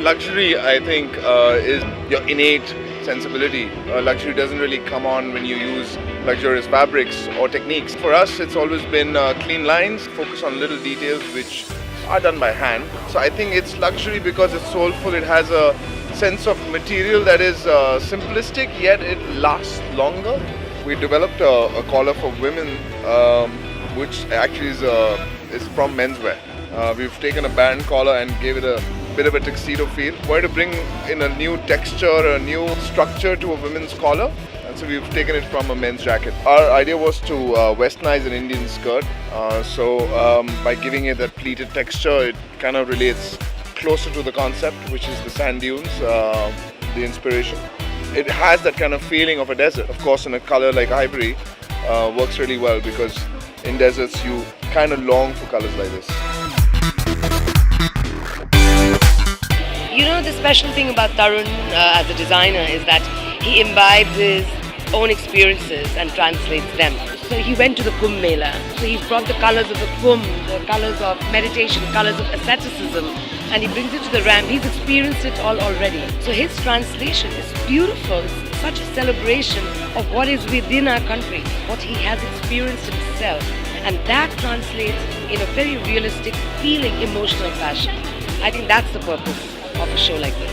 Luxury, I think, is your innate sensibility. Luxury doesn't really come on when you use luxurious fabrics or techniques. For us, it's always been clean lines, focus on little details which are done by hand. So I think it's luxury because it's soulful. It has a sense of material that is simplistic, yet it lasts longer. We developed a collar for women, which actually is from menswear. We've taken a band collar and gave it a bit of a tuxedo feel. We wanted to bring in a new texture, a new structure to a women's collar, and so we've taken it from a men's jacket. Our idea was to westernize an Indian skirt, by giving it that pleated texture, it kind of relates closer to the concept, which is the sand dunes, the inspiration. It has that kind of feeling of a desert. Of course, in a color like ivory, works really well because in deserts you kind of long for colors like this. The special thing about Tarun as a designer is that he imbibes his own experiences and translates them. So he went to the Kumbh Mela. So he brought the colors of the Kumbh, the colors of meditation, colors of asceticism, and he brings it to the ramp. He's experienced it all already. So his translation is beautiful. It's such a celebration of what is within our country, what he has experienced himself. And that translates in a very realistic, feeling, emotional fashion. I think that's the purpose of a show like this.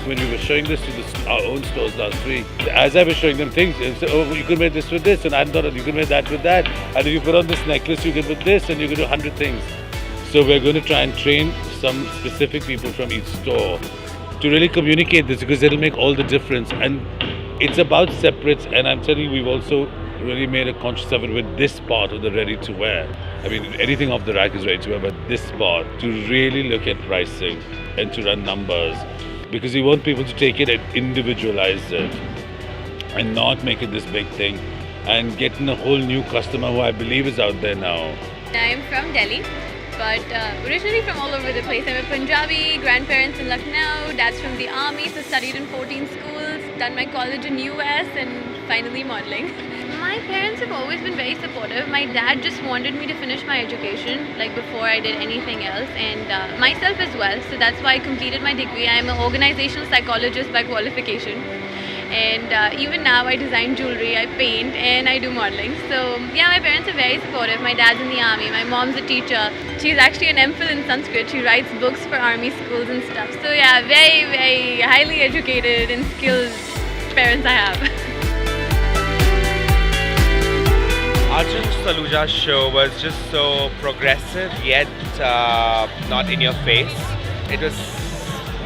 When we were showing this to our own stores last week, as I was showing them things, they said, oh, you could make this with this, and I thought you could make that with that, and if you put on this necklace, you can put this, and you can do 100 things. So we're going to try and train some specific people from each store to really communicate this, because it'll make all the difference. And it's about separates, and I'm telling you, we've also really made a conscious effort with this part of the ready-to-wear. I mean, anything off the rack is ready-to-wear, but this part, to really look at pricing and to run numbers, because we want people to take it and individualize it and not make it this big thing and getting a whole new customer who I believe is out there now. I'm from Delhi, but originally from all over the place. I'm a Punjabi, grandparents in Lucknow, dad's from the army, so studied in 14 schools, done my college in US and finally modeling. My parents have always been very supportive. My dad just wanted me to finish my education before I did anything else, and myself as well. So that's why I completed my degree. I'm an organizational psychologist by qualification. And even now I design jewelry, I paint, and I do modeling. So yeah, my parents are very supportive. My dad's in the army, my mom's a teacher. She's actually an MPhil in Sanskrit. She writes books for army schools and stuff. So yeah, very, very highly educated and skilled parents I have. Arjun Saluja's show was just so progressive yet not in your face. It was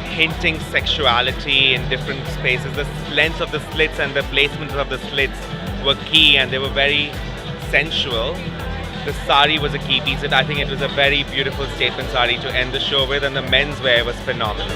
hinting sexuality in different spaces. The length of the slits and the placement of the slits were key, and they were very sensual. The sari was a key piece, and I think it was a very beautiful statement sari to end the show with, and the menswear was phenomenal.